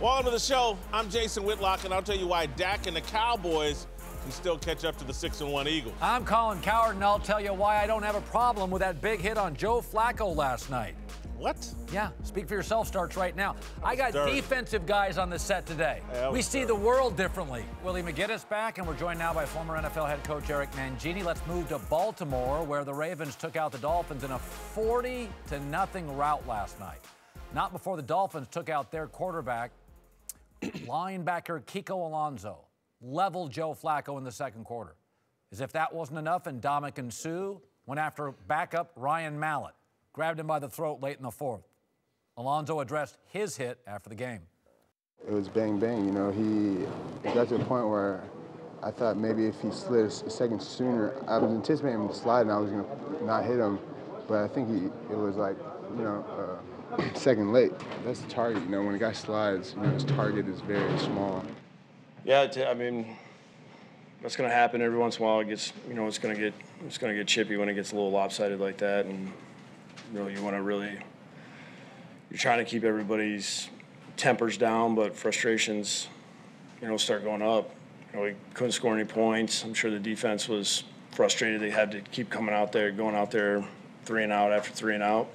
Welcome to the show. I'm Jason Whitlock, and I'll tell you why Dak and the Cowboys can still catch up to the 6-1 Eagles. I'm Colin Cowherd, and I'll tell you why I don't have a problem with that big hit on Joe Flacco last night. What? Yeah, speak for yourself starts right now. I got defensive guys on the set today. We see the world differently. Willie McGinnis back, and we're joined now by former NFL head coach Eric Mangini. Let's move to Baltimore, where the Ravens took out the Dolphins in a 40-0 rout last night. Not before the Dolphins took out their quarterback, linebacker Kiko Alonso, leveled Joe Flacco in the second quarter. As if that wasn't enough, and Ndamukong Suh went after backup Ryan Mallett, grabbed him by the throat late in the fourth. Alonso addressed his hit after the game. It was bang, bang. You know, he got to a point where I thought maybe if he slid a second sooner, I was anticipating him to slide and I was going to not hit him. But I think it was like, you know, second late. That's the target. You know, when a guy slides, you know, his target is very small. Yeah, I mean, that's going to happen every once in a while. It gets, you know, it's going to get chippy when it gets a little lopsided like that, and you know, you want to really, you're trying to keep everybody's tempers down, but frustrations, you know, start going up. You know, we couldn't score any points. I'm sure the defense was frustrated. They had to keep coming out there, going out there 3 and out after 3 and out.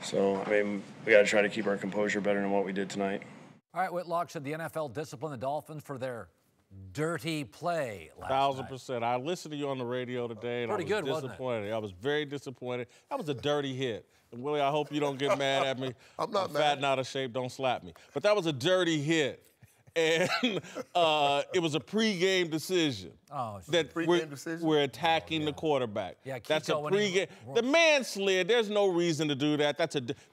So, I mean, we got to try to keep our composure better than what we did tonight. All right, Whitlock said the NFL disciplined the Dolphins for their dirty play last night. 1,000%. I listened to you on the radio today, and Pretty I was good, disappointed. wasn't it? I was very disappointed. That was a dirty hit. And Willie, I hope you don't get mad at me. I'm not mad. Fat and out of shape, don't slap me. But that was a dirty hit. And it was a pregame decision. Oh, that pregame decision? We're attacking the quarterback. Yeah, that's a Kiko pregame. The man slid. There's no reason to do that.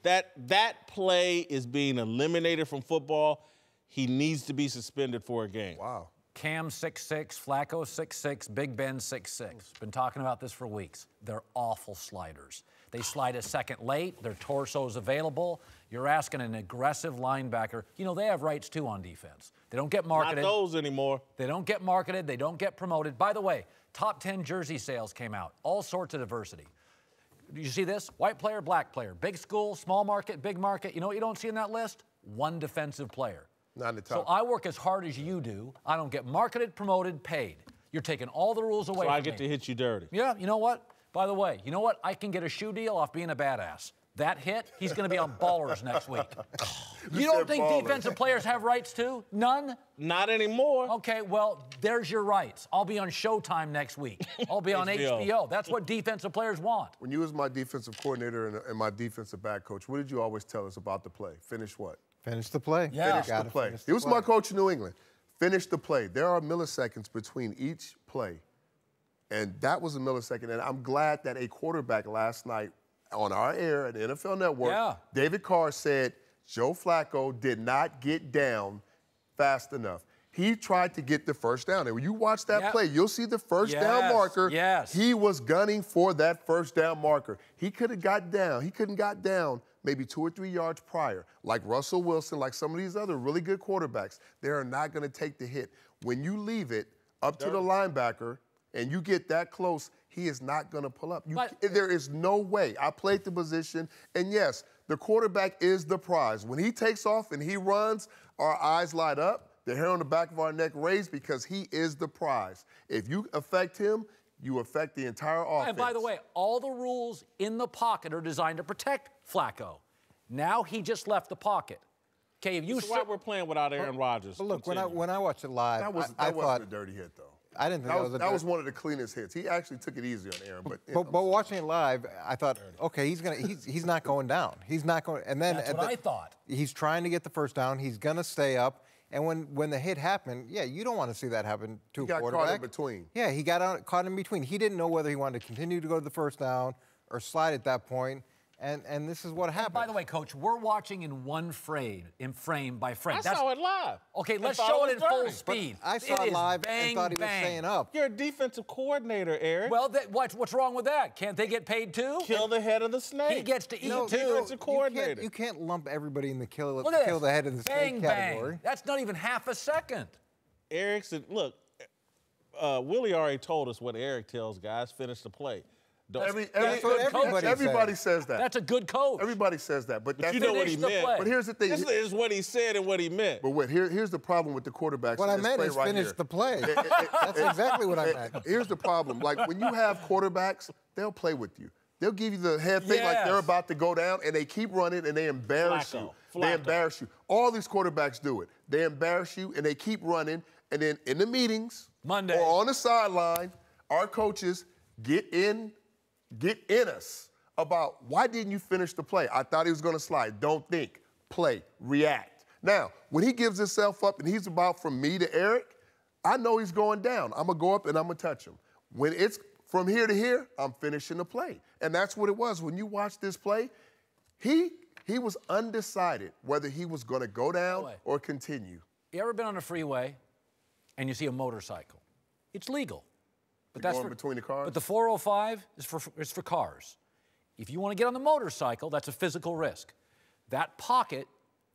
That play is being eliminated from football. He needs to be suspended for a game. Wow. Cam 6'6", Flacco 6'6", Big Ben 6'6". Been talking about this for weeks. They're awful sliders. They slide a second late. Their torso's available. You're asking an aggressive linebacker. You know, they have rights, too, on defense. They don't get marketed. Not those anymore. They don't get marketed. They don't get promoted. By the way, top 10 jersey sales came out. All sorts of diversity. You see this? White player, black player. Big school, small market, big market. You know what you don't see in that list? One defensive player. Not in the top. So I work as hard as you do. I don't get marketed, promoted, paid. You're taking all the rules away from me. So I get to hit you dirty. Yeah, you know what? By the way, you know what? I can get a shoe deal off being a badass. That hit, he's going to be on Ballers next week. You don't think defensive players have rights too? None? Not anymore. Okay, well, there's your rights. I'll be on Showtime next week. I'll be on HBO. That's what defensive players want. When you was my defensive coordinator and my defensive back coach, what did you always tell us about the play? Finish what? Finish the play. Yeah. Finish the play. He was my coach in New England. Finish the play. There are milliseconds between each play. And that was a millisecond. And I'm glad that a quarterback last night on our air at the NFL Network, David Carr said Joe Flacco did not get down fast enough. He tried to get the first down. And when you watch that play, you'll see the first down marker. Yes. He was gunning for that first down marker. He could have got down. He couldn't got down maybe 2 or 3 yards prior. Like Russell Wilson, like some of these other really good quarterbacks, they are not going to take the hit. When you leave it up to the linebacker and you get that close, he is not going to pull up. There is no way. I played the position, and yes, the quarterback is the prize. When he takes off and he runs, our eyes light up, the hair on the back of our neck raised because he is the prize. If you affect him, you affect the entire offense. And by the way, all the rules in the pocket are designed to protect Flacco. Now he just left the pocket. Okay, if you That's why we're playing without Aaron Rodgers. But look, when I watched it live, that wasn't a dirty hit, though. I didn't think that was one of the cleanest hits. He actually took it easy on Aaron. But watching it live, I thought, okay, he's not going down. He's not going. And then that's what I thought. He's trying to get the first down. He's going to stay up. And when the hit happened, yeah, you don't want to see that happen to a quarterback. He got caught in between. Yeah, he got caught in between. He didn't know whether he wanted to continue to go to the first down or slide at that point. And this is what happened. By the way, Coach, we're watching in one frame by frame. I saw it live. Okay, let's show it in full speed. I saw it live and thought he was staying up. You're a defensive coordinator, Eric. Well, what's wrong with that? Can't they get paid too? Kill the head of the snake. He gets to eat too. Defensive coordinator. You can't lump everybody in the kill the head of the snake category. Bang. That's not even half a second. Eric said, look, Willie already told us what Eric tells guys, finish the play. Everybody says that. That's a good coach. Everybody says that. But you know what he meant. But here's the thing. This is what he said and what he meant. But here's the problem with the quarterbacks. What I meant is finish the play. That's exactly what I meant. Here's the problem. Like, when you have quarterbacks, they'll play with you. They'll give you the head thing like they're about to go down, and they keep running, and they embarrass you. They embarrass you. All these quarterbacks do it. They embarrass you, and they keep running, and then in the meetings Monday or on the sideline, our coaches get in us about, why didn't you finish the play? I thought he was going to slide. Don't think. Play. React. Now, when he gives himself up and he's about from me to Eric, I know he's going down. I'm going to go up and I'm going to touch him. When it's from here to here, I'm finishing the play. And that's what it was. When you watch this play, he was undecided whether he was going to go down or continue. You ever been on a freeway and you see a motorcycle? It's legal. But that's going between the cars? But the 405 is for cars. If you want to get on the motorcycle, that's a physical risk. That pocket,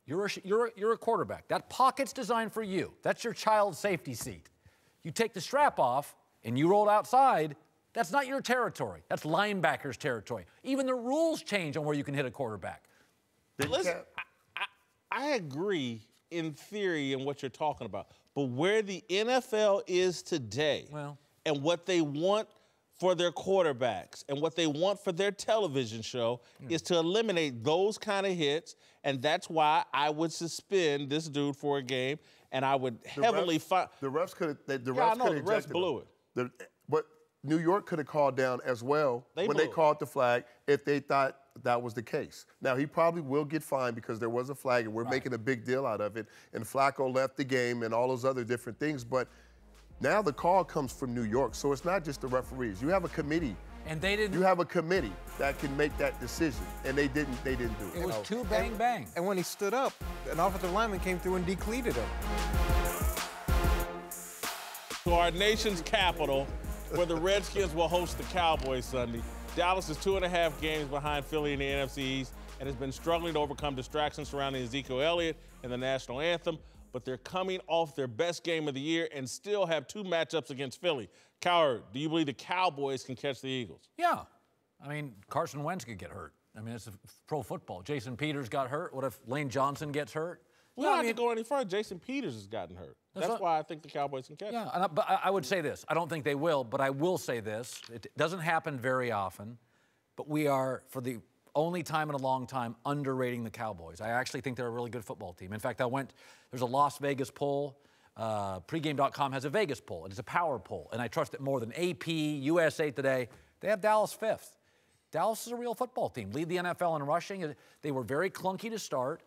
you're a quarterback. That pocket's designed for you. That's your child safety seat. You take the strap off and you roll outside, that's not your territory. That's linebacker's territory. Even the rules change on where you can hit a quarterback. Listen, I agree in theory in what you're talking about. But where the NFL is today and what they want for their quarterbacks and what they want for their television show is to eliminate those kind of hits, and that's why I would suspend this dude for a game, and I would heavily fight. The refs could have. The refs blew it. But New York could have called down as well when they called the flag if they thought that was the case. Now, he probably will get fined because there was a flag, and we're making a big deal out of it, and Flacco left the game and all those other different things, but now the call comes from New York, so it's not just the referees. You have a committee. And they didn't. You have a committee that can make that decision, and they didn't do it. It was two bang. And when he stood up, an offensive lineman came through and decleated him. To our nation's capital, where the Redskins will host the Cowboys Sunday. Dallas is 2.5 games behind Philly in the NFC East and has been struggling to overcome distractions surrounding Ezekiel Elliott and the national anthem, but they're coming off their best game of the year and still have 2 matchups against Philly. Cowherd, do you believe the Cowboys can catch the Eagles? Yeah. I mean, Carson Wentz could get hurt. I mean, it's pro football. Jason Peters got hurt. What if Lane Johnson gets hurt? We don't have to go any further. Jason Peters has gotten hurt. That's why I think the Cowboys can catch him. But I would say this. I don't think they will, but I will say this. It doesn't happen very often, but we are, for the only time in a long time, underrating the Cowboys. I actually think they're a really good football team. In fact, there's a Las Vegas poll. Pregame.com has a Vegas poll, and it's a power poll, and I trust it more than AP, USA Today. They have Dallas 5th. Dallas is a real football team. Lead the NFL in rushing. They were very clunky to start.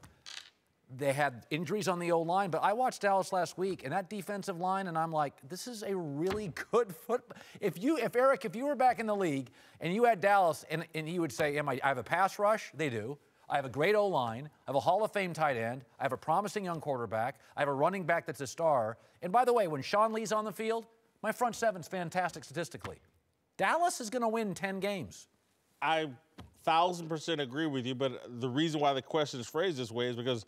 They had injuries on the O-line, but I watched Dallas last week, and that defensive line, and I'm like, this is a really good football. If Eric, if you were back in the league and you had Dallas, and you would say, I have a pass rush? They do. I have a great O-line. I have a Hall of Fame tight end. I have a promising young quarterback. I have a running back that's a star. And by the way, when Sean Lee's on the field, my front seven's fantastic statistically. Dallas is going to win 10 games. I 1,000% agree with you, but the reason why the question is phrased this way is because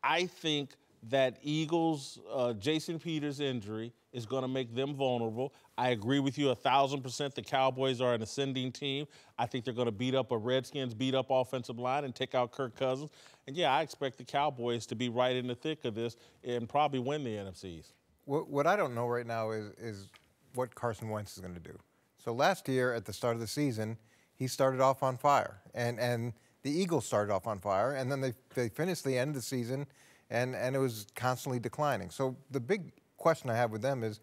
I think that Eagles' Jason Peters' injury is going to make them vulnerable. I agree with you 1,000%. The Cowboys are an ascending team. I think they're going to beat up a Redskins beat-up offensive line and take out Kirk Cousins. And, yeah, I expect the Cowboys to be right in the thick of this and probably win the NFC East. What I don't know right now is what Carson Wentz is going to do. So last year at the start of the season, he started off on fire. And the Eagles started off on fire, and then they finished the end of the season, and it was constantly declining. So the big question I have with them is,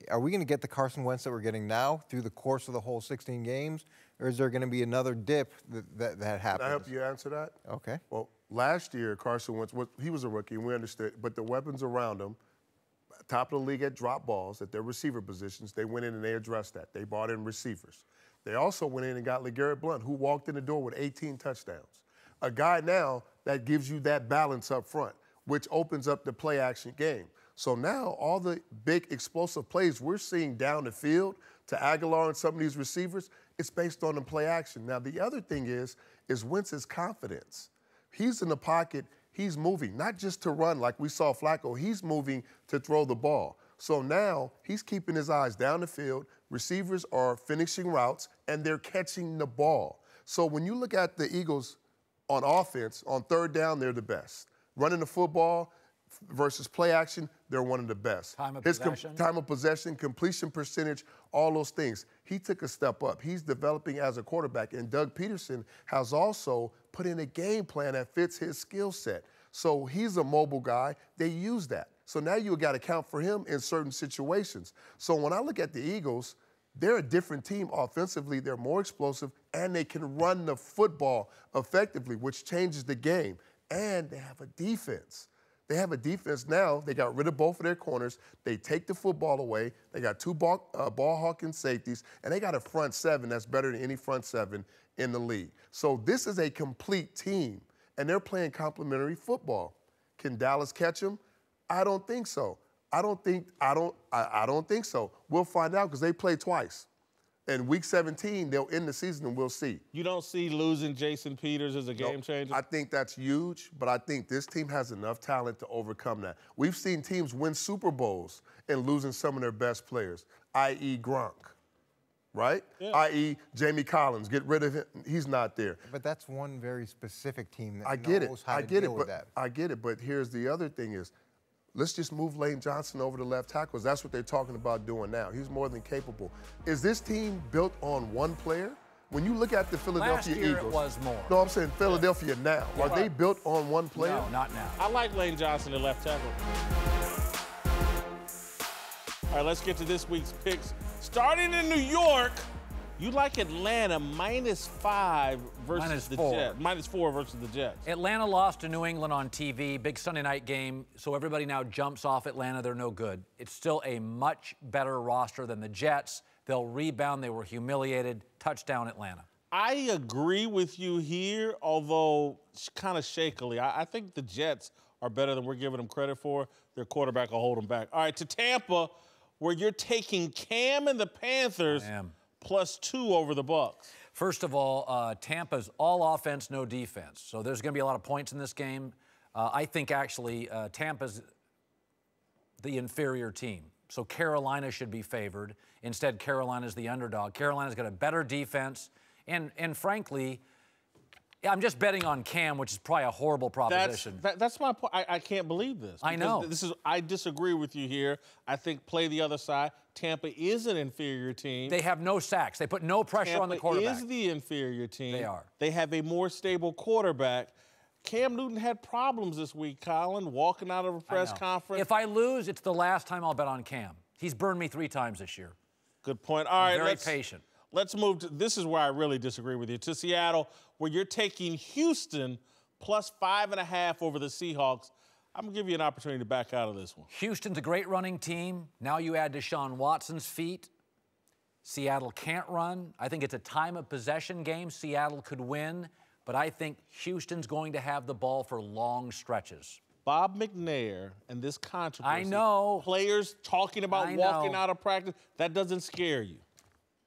are we going to get the Carson Wentz that we're getting now through the course of the whole 16 games, or is there going to be another dip that happens? Can I help you answer that? Okay. Well, last year, Carson Wentz, he was a rookie, and we understood, but the weapons around him, top of the league at drop balls at their receiver positions, they went in and they addressed that. They brought in receivers. They also went in and got LeGarrette Blount, who walked in the door with 18 touchdowns. A guy now that gives you that balance up front, which opens up the play-action game. So now all the big explosive plays we're seeing down the field to Aguilar and some of these receivers, it's based on the play action. Now, the other thing is Wentz's confidence. He's in the pocket. He's moving, not just to run like we saw Flacco. He's moving to throw the ball. So now he's keeping his eyes down the field. Receivers are finishing routes, and they're catching the ball. So when you look at the Eagles on offense, on third down, they're the best. Running the football versus play action, they're one of the best. Time of possession. Time of possession, completion percentage, all those things. He took a step up. He's developing as a quarterback, and Doug Peterson has also put in a game plan that fits his skill set. So he's a mobile guy. They use that. So now you got to count for him in certain situations. So when I look at the Eagles, they're a different team offensively. They're more explosive, and they can run the football effectively, which changes the game. And they have a defense. They have a defense now. They got rid of both of their corners. They take the football away. They got two ball-hawking safeties, and they got a front seven that's better than any front seven in the league. So this is a complete team, and they're playing complementary football. Can Dallas catch them? I don't think so. I don't think so. We'll find out because they play twice. In Week 17, they'll end the season, and we'll see. You don't see losing Jason Peters as a game changer? I think that's huge, but I think this team has enough talent to overcome that. We've seen teams win Super Bowls and losing some of their best players, i.e. Gronk, right? Yeah. I.e. Jamie Collins. Get rid of him. He's not there. But that's one very specific team that knows I how to deal with that. I get it, but here's the other thing is, let's just move Lane Johnson over to left tackle, because that's what they're talking about doing now. He's more than capable. Is this team built on one player? When you look at the Philadelphia Eagles. Last year it was more. No, I'm saying Philadelphia now. Yeah. Are they built on one player? No, not now. I like Lane Johnson at left tackle. All right, let's get to this week's picks. Starting in New York, you like Atlanta -5 versus the Jets. -4 versus the Jets. Atlanta lost to New England on TV, big Sunday night game, so everybody now jumps off Atlanta. They're no good. It's still a much better roster than the Jets. They'll rebound. They were humiliated. Touchdown, Atlanta. I agree with you here, although kind of shakily. I think the Jets are better than we're giving them credit for. Their quarterback will hold them back. All right, to Tampa, where you're taking Cam and the Panthers. +2 over the Bucs. First of all, Tampa's all offense, no defense. So there's going to be a lot of points in this game. I think actually Tampa's the inferior team. So Carolina should be favored. Instead, Carolina's the underdog. Carolina's got a better defense. And frankly, I'm just betting on Cam, which is probably a horrible proposition. That's my point. I can't believe this. I know. I disagree with you here. I think play the other side. Tampa is an inferior team. They have no sacks. They put no pressure on the quarterback. Tampa is the inferior team. They are. They have a more stable quarterback. Cam Newton had problems this week, Colin, walking out of a press conference. If I lose, it's the last time I'll bet on Cam. He's burned me 3 times this year. Good point. All right, very patient. Let's move to, this is where I really disagree with you, to Seattle, where you're taking Houston +5.5 over the Seahawks. I'm going to give you an opportunity to back out of this one. Houston's a great running team. Now you add Deshaun Watson's feet. Seattle can't run. I think it's a time of possession game. Seattle could win, but I think Houston's going to have the ball for long stretches. Bob McNair and this controversy. I know. Players talking about walking out of practice, that doesn't scare you.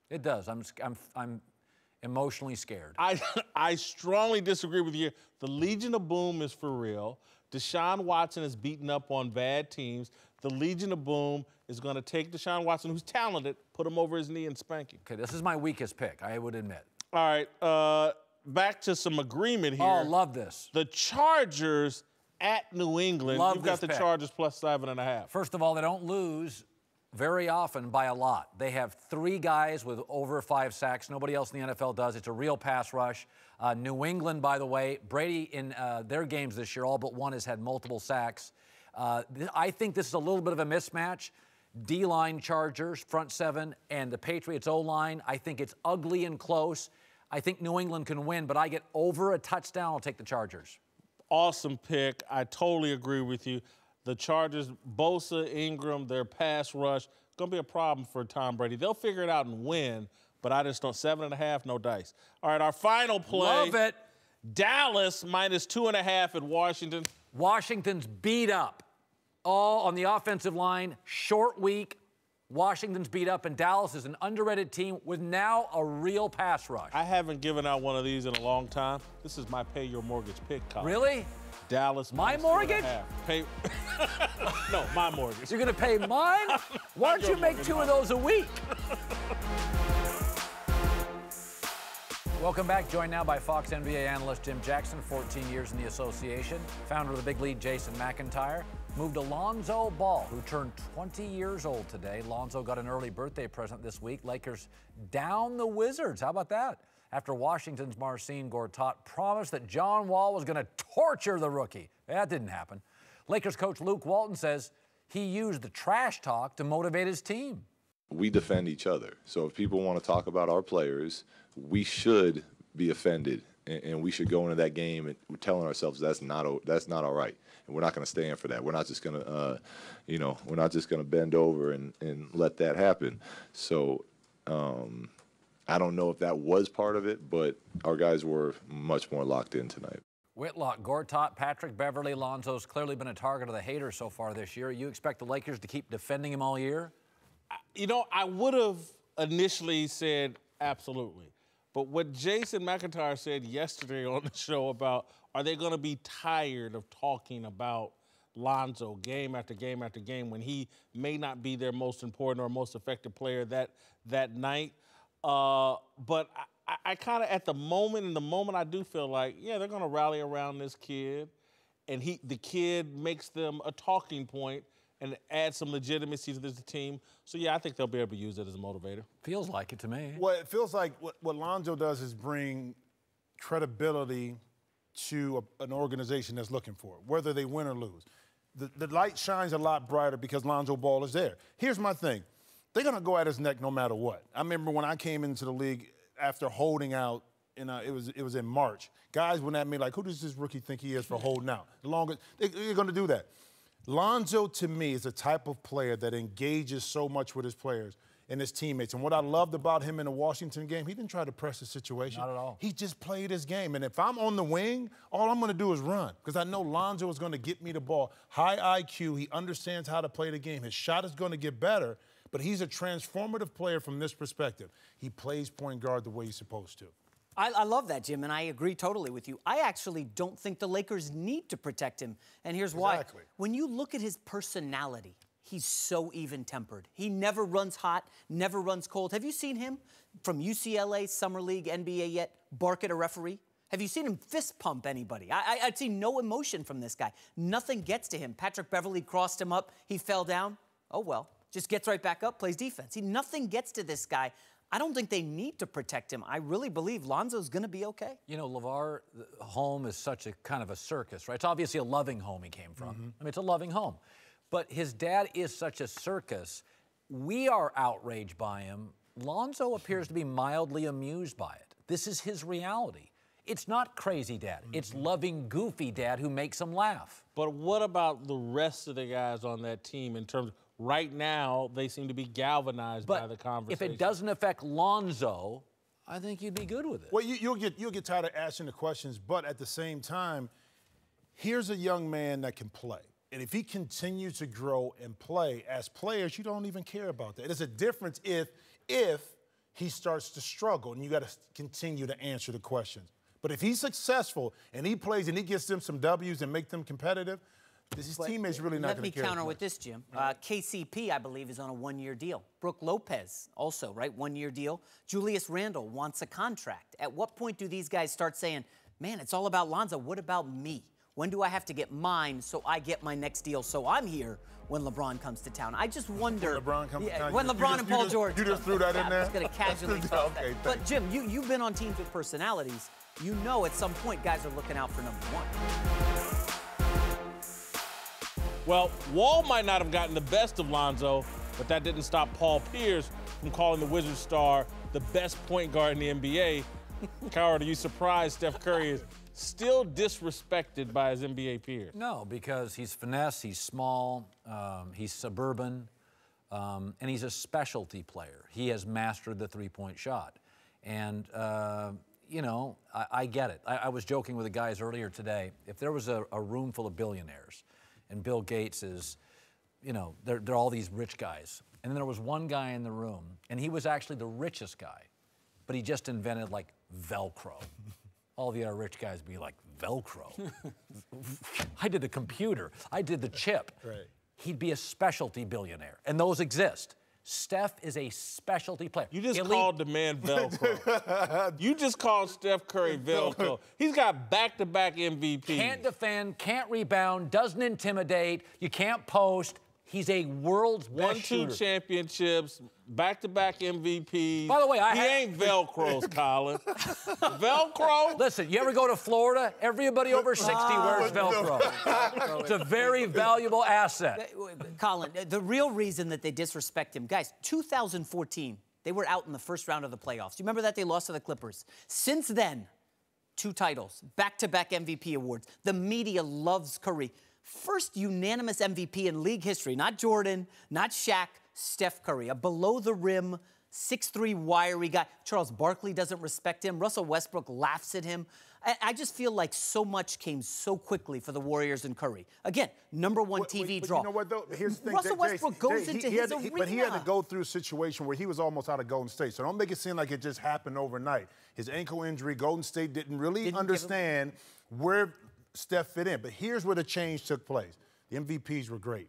It does. I'm emotionally scared. I strongly disagree with you. The Legion of Boom is for real. Deshaun Watson is beaten up on bad teams. The Legion of Boom is going to take Deshaun Watson, who's talented, put him over his knee and spank him. Okay, this is my weakest pick, I would admit. All right, back to some agreement here. Oh, love this. The Chargers at New England. Love You've got the pick. Chargers +7.5. First of all, they don't lose very often by a lot. They have 3 guys with over 5 sacks. Nobody else in the NFL does. It's a real pass rush. New England, by the way, Brady in their games this year, all but one has had multiple sacks. I think this is a little bit of a mismatch. D-line Chargers, front 7, and the Patriots O-line. I think it's ugly and close. I think New England can win, but I get over a touchdown. I'll take the Chargers. Awesome pick. I totally agree with you. The Chargers, Bosa, Ingram, their pass rush, going to be a problem for Tom Brady. They'll figure it out and win, but I just don't. 7.5, no dice. All right, our final play. Love it. Dallas -2.5 at Washington. Washington's beat up. All on the offensive line. Short week. Washington's beat up, and Dallas is an underrated team with now a real pass rush. I haven't given out one of these in a long time. This is my pay your mortgage pick, Colin. Really? Dallas. My mortgage? Pay. No, my mortgage. You're going to pay mine? Why don't you make 2 of those a week? Welcome back. Joined now by Fox NBA analyst Jim Jackson, 14 years in the association. Founder of the big league, Jason McIntyre. Moved to Lonzo Ball, who turned 20 years old today. Lonzo got an early birthday present this week. Lakers down the Wizards. How about that? After Washington's Marcin Gortat promised that John Wall was going to torture the rookie. That didn't happen. Lakers coach Luke Walton says he used the trash talk to motivate his team. We defend each other. So if people want to talk about our players, we should be offended, and we should go into that game and we're telling ourselves that's not all right, and we're not going to stand for that. We're not just going to, we're not just going to bend over and let that happen. So I don't know if that was part of it, but our guys were much more locked in tonight. Whitlock, Gortat, Patrick Beverley, Lonzo's clearly been a target of the haters so far this year. You expect the Lakers to keep defending him all year? I would have initially said absolutely. But what Jason McIntyre said yesterday on the show about, are they going to be tired of talking about Lonzo game after game after game when he may not be their most important or most effective player that night? But I kind of, at the moment, I do feel like, yeah, they're going to rally around this kid, and the kid makes them a talking point and add some legitimacy to this team. So, yeah, I think they'll be able to use it as a motivator. Feels like it to me. Well, it feels like what Lonzo does is bring credibility to an organization that's looking for it, whether they win or lose. The light shines a lot brighter because Lonzo Ball is there. Here's my thing. They're going to go at his neck no matter what. I remember when I came into the league after holding out, it was in March. Guys went at me like, who does this rookie think he is for holding out? They're going to do that. Lonzo, to me, is a type of player that engages so much with his players and his teammates. And what I loved about him in the Washington game, he didn't try to press the situation. Not at all. He just played his game. And if I'm on the wing, all I'm going to do is run because I know Lonzo is going to get me the ball. High IQ. He understands how to play the game. His shot is going to get better, but he's a transformative player from this perspective. He plays point guard the way he's supposed to. I love that, Jim, and I agree totally with you. I actually don't think the Lakers need to protect him, and here's why. Exactly. When you look at his personality, he's so even-tempered. He never runs hot, never runs cold. Have you seen him from UCLA, Summer League, NBA yet bark at a referee? Have you seen him fist pump anybody? I'd seen no emotion from this guy. Nothing gets to him. Patrick Beverley crossed him up. He fell down. Oh, well. Just gets right back up, plays defense. Nothing gets to this guy. I don't think they need to protect him. I really believe Lonzo's going to be okay. You know, LeVar, home is such a kind of a circus, right? It's obviously a loving home he came from. I mean, it's a loving home. But his dad is such a circus. We are outraged by him. Lonzo appears to be mildly amused by it. This is his reality. It's not crazy dad. It's loving, goofy dad who makes him laugh. But what about the rest of the guys on that team in terms of right now, they seem to be galvanized by the conversation. If it doesn't affect Lonzo, I think you'd be good with it. Well, you'll get tired of asking the questions, but at the same time, here's a young man that can play. And if he continues to grow and play, as players, you don't even care about that. There's a difference if he starts to struggle, and you got to continue to answer the questions. But if he's successful and he plays and he gets them some W's and make them competitive, his teammates really not going to care. Let me counter with this, Jim. KCP, I believe, is on a one-year deal. Brooke Lopez, also, right, one-year deal. Julius Randle wants a contract. At what point do these guys start saying, man, it's all about Lonzo, what about me? When do I have to get mine so I get my next deal so I'm here when LeBron comes to town? I just wonder. When LeBron comes to town? When LeBron and Paul George. You just threw that in there? I was going to casually toss that. Okay, but, Jim, you've been on teams with personalities. You know at some point guys are looking out for number one. Well, Wall might not have gotten the best of Lonzo, but that didn't stop Paul Pierce from calling the Wizards star the best point guard in the NBA. Cowherd, are you surprised Steph Curry is still disrespected by his NBA peers? No, because he's finesse, he's small, he's suburban, and he's a specialty player. He has mastered the three-point shot. And, you know, I get it. I was joking with the guys earlier today. If there was a room full of billionaires, and Bill Gates is, you know, they're all these rich guys. And then there was one guy in the room, and he was actually the richest guy, but he just invented, like, Velcro. all the other rich guys be like, Velcro. I did the computer. I did the chip. Right. He'd be a specialty billionaire, and those exist. Steph is a specialty player. You just called the man Velcro. You just called Steph Curry Velcro. He's got back-to-back MVPs. Can't defend, can't rebound, doesn't intimidate. You can't post. He's a world's best shooter. 1-2 championships, back-to-back MVPs. By the way, he ain't Velcros, Colin. Velcro? Listen, you ever go to Florida? Everybody over 60 wears Velcro. It's a very valuable asset. Colin, the real reason that they disrespect him, guys, 2014, they were out in the first round of the playoffs. You remember that? They lost to the Clippers. Since then, 2 titles, back-to-back MVP awards. The media loves Curry. First unanimous MVP in league history, not Jordan, not Shaq, Steph Curry, a below-the-rim, 6'3", wiry guy. Charles Barkley doesn't respect him. Russell Westbrook laughs at him. I just feel like so much came so quickly for the Warriors and Curry. Again, #1 TV draw. You know what, though? Here's the thing. Russell Westbrook goes into his arena. But he had to go through a situation where he was almost out of Golden State. So don't make it seem like it just happened overnight. His ankle injury, Golden State didn't really understand where Steph fit in. But here's where the change took place. The MVPs were great.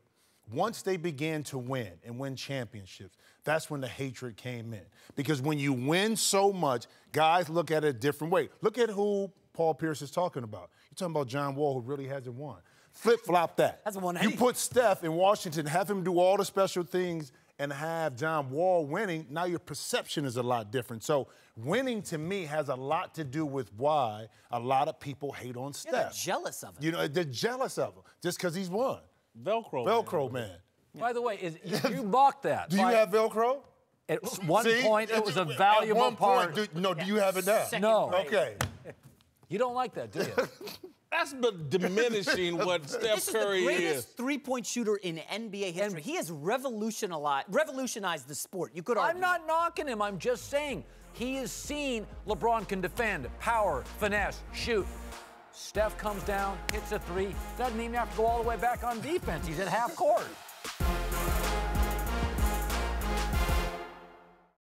Once they began to win and win championships, that's when the hatred came in. Because when you win so much, guys look at it a different way. Look at who Paul Pierce is talking about. You're talking about John Wall, who really hasn't won. Flip-flop that. That's one. You put Steph in Washington, have him do all the special things, and have John Wall winning, now your perception is a lot different. So winning, to me, has a lot to do with why a lot of people hate on Steph. They're jealous of him. You know, they're jealous of him just because he's won. Velcro man. By the way, you mocked that. Do you have Velcro? At one point, it was a valuable part. Do you have it now? No. Okay. You don't like that, do you? That's diminishing what Steph Curry is. This is the greatest three-point shooter in NBA history. He has revolutionized the sport. You could argue. I'm not knocking him. I'm just saying he is seen LeBron can defend, power, finesse, shoot. Steph comes down, hits a 3, doesn't even have to go all the way back on defense. He's at half court.